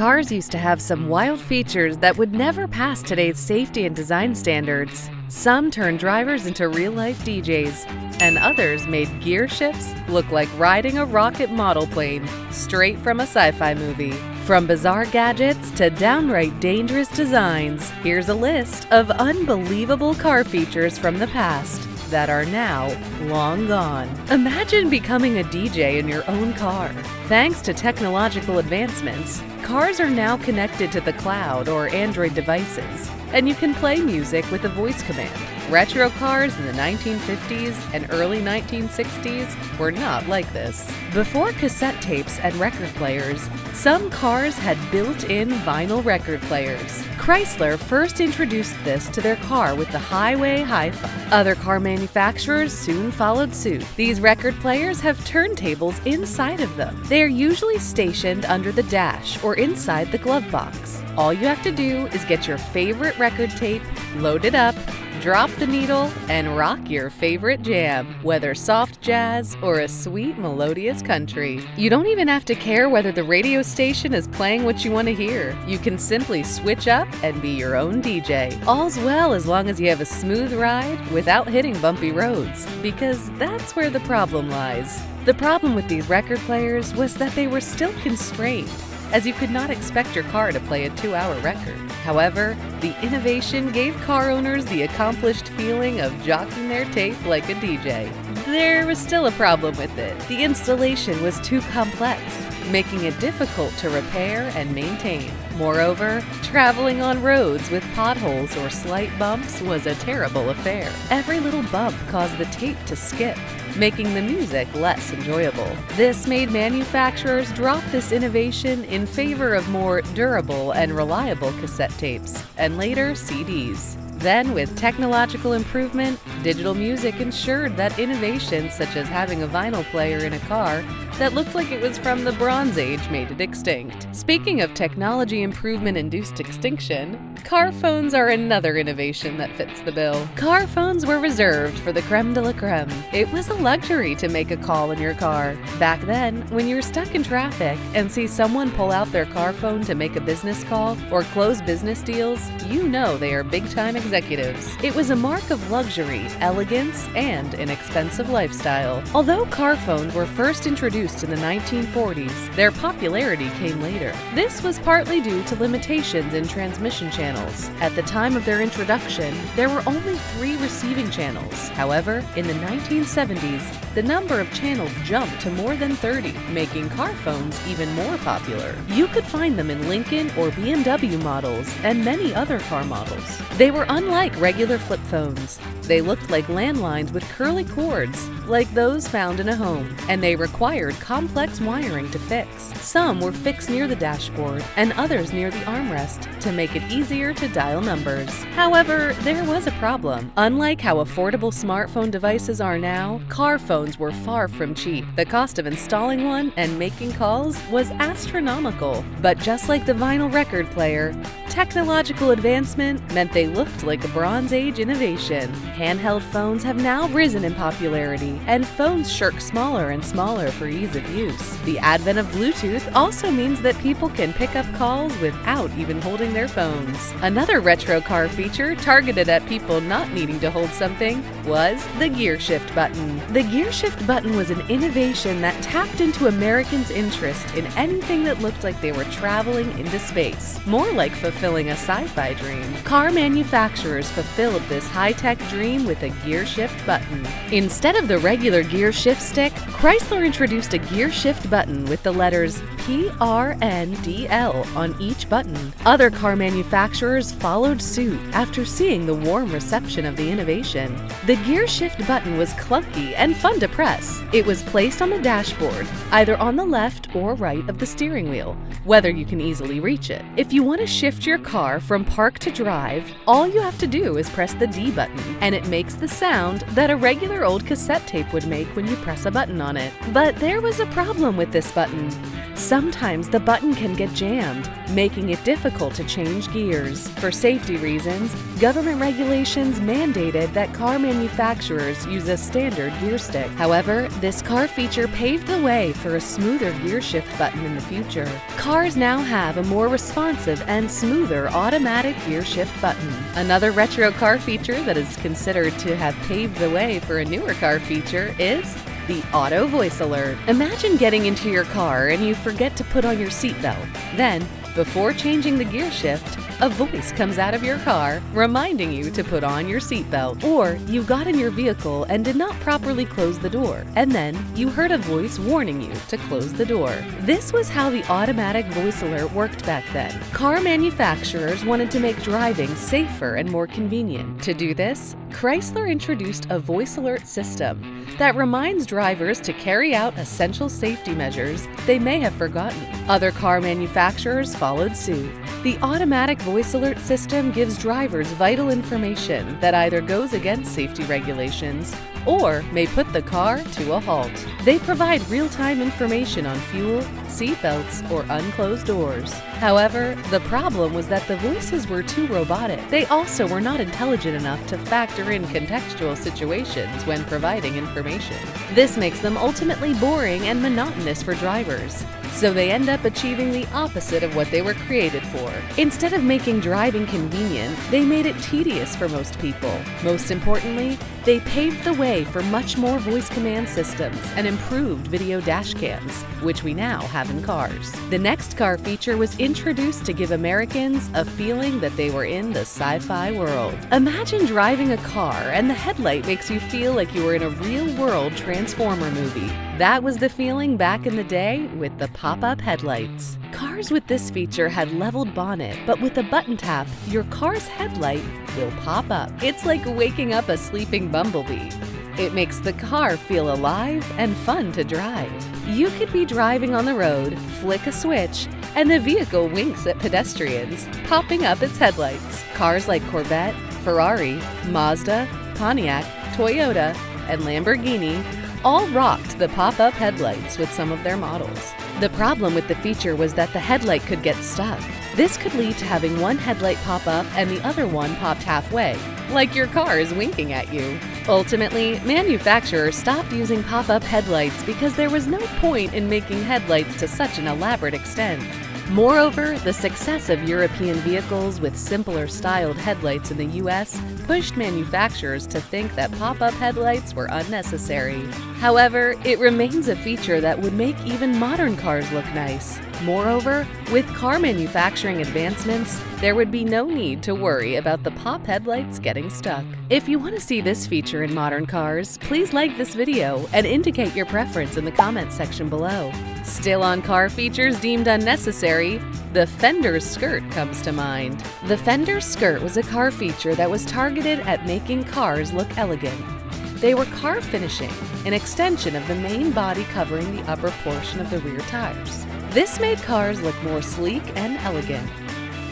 Cars used to have some wild features that would never pass today's safety and design standards. Some turned drivers into real-life DJs, and others made gear shifts look like riding a rocket model plane straight from a sci-fi movie. From bizarre gadgets to downright dangerous designs, here's a list of unbelievable car features from the past that are now long gone. Imagine becoming a DJ in your own car. Thanks to technological advancements, cars are now connected to the cloud or Android devices, and you can play music with a voice command. Retro cars in the 1950s and early 1960s were not like this. Before cassette tapes and record players, some cars had built-in vinyl record players. Chrysler first introduced this to their car with the Highway Hi-Fi. Other car manufacturers soon followed suit. These record players have turntables inside of them. They are usually stationed under the dash or inside the glove box. All you have to do is get your favorite record tape, load it up, drop the needle, and rock your favorite jam, whether soft jazz or a sweet melodious country. You don't even have to care whether the radio station is playing what you want to hear. You can simply switch up and be your own DJ. All's well as long as you have a smooth ride without hitting bumpy roads, because that's where the problem lies. The problem with these record players was that they were still constrained, as you could not expect your car to play a 2-hour record. However, the innovation gave car owners the accomplished feeling of jockeying their tape like a DJ. There was still a problem with it. The installation was too complex, making it difficult to repair and maintain. Moreover, traveling on roads with potholes or slight bumps was a terrible affair. Every little bump caused the tape to skip, making the music less enjoyable. This made manufacturers drop this innovation in favor of more durable and reliable cassette tapes, and later CDs. Then, with technological improvement, digital music ensured that innovations such as having a vinyl player in a car that looked like it was from the Bronze Age made it extinct. Speaking of technology improvement-induced extinction, car phones are another innovation that fits the bill. Car phones were reserved for the creme de la creme. It was a luxury to make a call in your car. Back then, when you were stuck in traffic and see someone pull out their car phone to make a business call or close business deals, you know they are big-time executives. It was a mark of luxury, elegance, and an expensive lifestyle. Although car phones were first introduced in the 1940s, their popularity came later. This was partly due to limitations in transmission channels. At the time of their introduction, there were only 3 receiving channels. However, in the 1970s, the number of channels jumped to more than 30, making car phones even more popular. You could find them in Lincoln or BMW models and many other car models. They were unlike regular flip phones. They looked like landlines with curly cords, like those found in a home, and they required complex wiring to fix. Some were fixed near the dashboard, and others near the armrest to make it easier to dial numbers. However, there was a problem. Unlike how affordable smartphone devices are now, car phones were far from cheap. The cost of installing one and making calls was astronomical. But just like the vinyl record player, technological advancement meant they looked like a Bronze Age innovation. Handheld phones have now risen in popularity, and phones shirk smaller and smaller for ease of use. The advent of Bluetooth also means that people can pick up calls without even holding their phones. Another retro car feature targeted at people not needing to hold something was the gear shift button. The gear shift button was an innovation that tapped into Americans' interest in anything that looked like they were traveling into space, more like fulfilling a sci-fi dream. Car manufacturers fulfilled this high-tech dream with a gear shift button. Instead of the regular gear shift stick, Chrysler introduced a gear shift button with the letters PRNDL on each button. Other car manufacturers followed suit after seeing the warm reception of the innovation. The gear shift button was clunky and fun to press. It was placed on the dashboard, either on the left or right of the steering wheel, whether you can easily reach it. If you want to shift your car from park to drive, all you have to do is press the D button, and it makes the sound that a regular old cassette tape would make when you press a button on it. But there was a problem with this button. Sometimes the button can get jammed, making it difficult to change gears. For safety reasons, government regulations mandated that car manufacturers use a standard gear stick. However, this car feature paved the way for a smoother gear shift button in the future. Cars now have a more responsive and smoother automatic gear shift button. Another retro car feature that is considered to have paved the way for a newer car feature is the auto voice alert. Imagine getting into your car and you forget to put on your seatbelt. Then, before changing the gear shift, a voice comes out of your car reminding you to put on your seatbelt. Or you got in your vehicle and did not properly close the door, and then you heard a voice warning you to close the door. This was how the automatic voice alert worked back then. Car manufacturers wanted to make driving safer and more convenient. To do this, Chrysler introduced a voice alert system that reminds drivers to carry out essential safety measures they may have forgotten. Other car manufacturers followed suit. The automatic voice alert system gives drivers vital information that either goes against safety regulations or may put the car to a halt. They provide real-time information on fuel, seatbelts, or unclosed doors. However, the problem was that the voices were too robotic. They also were not intelligent enough to factor in contextual situations when providing information. This makes them ultimately boring and monotonous for drivers, so they end up achieving the opposite of what they were created for. Instead of making driving convenient, they made it tedious for most people. Most importantly, they paved the way for much more voice command systems and improved video dash cams, which we now have in cars. The next car feature was introduced to give Americans a feeling that they were in the sci-fi world. Imagine driving a car and the headlight makes you feel like you were in a real-world Transformer movie. That was the feeling back in the day with the Popup headlights. Cars with this feature had leveled bonnet, but with a button tap, your car's headlight will pop up. It's like waking up a sleeping bumblebee. It makes the car feel alive and fun to drive. You could be driving on the road, flick a switch, and the vehicle winks at pedestrians, popping up its headlights. Cars like Corvette, Ferrari, Mazda, Pontiac, Toyota, and Lamborghini all rocked the pop-up headlights with some of their models. The problem with the feature was that the headlight could get stuck. This could lead to having one headlight pop up and the other one popped halfway, like your car is winking at you. Ultimately, manufacturers stopped using pop-up headlights because there was no point in making headlights to such an elaborate extent. Moreover, the success of European vehicles with simpler styled headlights in the US pushed manufacturers to think that pop-up headlights were unnecessary. However, it remains a feature that would make even modern cars look nice. Moreover, with car manufacturing advancements, there would be no need to worry about the pop headlights getting stuck. If you want to see this feature in modern cars, please like this video and indicate your preference in the comments section below. Still on car features deemed unnecessary, the Fender skirt comes to mind. The Fender skirt was a car feature that was targeted at making cars look elegant. They were car finishing, an extension of the main body covering the upper portion of the rear tires. This made cars look more sleek and elegant.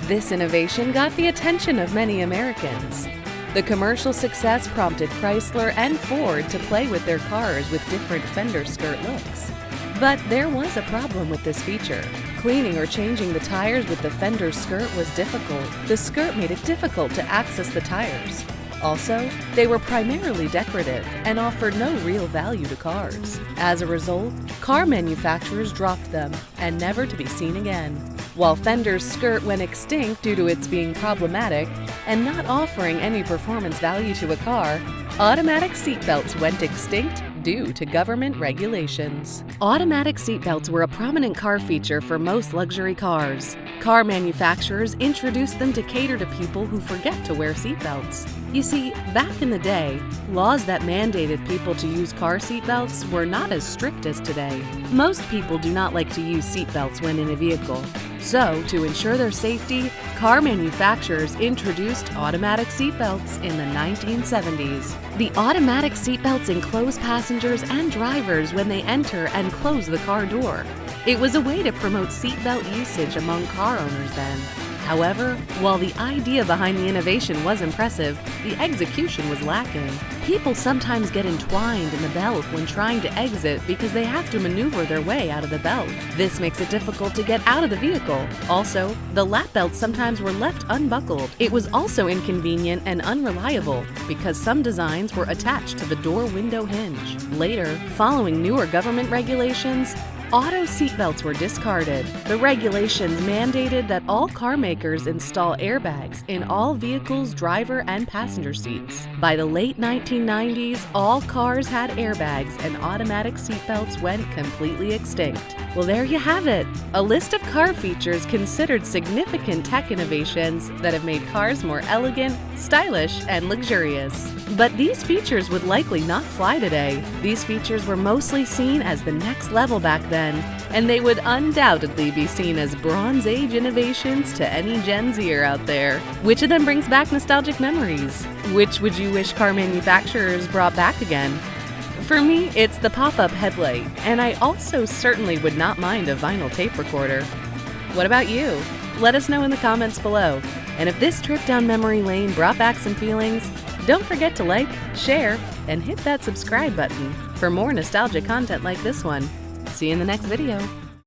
This innovation got the attention of many Americans. The commercial success prompted Chrysler and Ford to play with their cars with different Fender skirt looks. But there was a problem with this feature. Cleaning or changing the tires with the Fender skirt was difficult. The skirt made it difficult to access the tires. Also, they were primarily decorative and offered no real value to cars. As a result, car manufacturers dropped them and never to be seen again. While Fender's skirt went extinct due to its being problematic and not offering any performance value to a car, automatic seatbelts went extinct due to government regulations. Automatic seatbelts were a prominent car feature for most luxury cars. Car manufacturers introduced them to cater to people who forget to wear seatbelts. You see, back in the day, laws that mandated people to use car seatbelts were not as strict as today. Most people do not like to use seatbelts when in a vehicle. So, to ensure their safety, car manufacturers introduced automatic seatbelts in the 1970s. The automatic seatbelts enclose passengers and drivers when they enter and close the car door. It was a way to promote seatbelt usage among car owners then. However, while the idea behind the innovation was impressive, the execution was lacking. People sometimes get entwined in the belt when trying to exit because they have to maneuver their way out of the belt. This makes it difficult to get out of the vehicle. Also, the lap belts sometimes were left unbuckled. It was also inconvenient and unreliable because some designs were attached to the door window hinge. Later, following newer government regulations, auto seatbelts were discarded. The regulations mandated that all car makers install airbags in all vehicles' driver and passenger seats. By the late 1990s, all cars had airbags and automatic seatbelts went completely extinct. Well, there you have it, a list of car features considered significant tech innovations that have made cars more elegant, stylish, and luxurious. But these features would likely not fly today. These features were mostly seen as the next level back then, and they would undoubtedly be seen as Bronze Age innovations to any Gen Zer out there. Which of them brings back nostalgic memories? Which would you wish car manufacturers brought back again? For me, it's the pop-up headlight, and I also certainly would not mind a vinyl tape recorder. What about you? Let us know in the comments below. And if this trip down memory lane brought back some feelings, don't forget to like, share, and hit that subscribe button for more nostalgic content like this one. See you in the next video.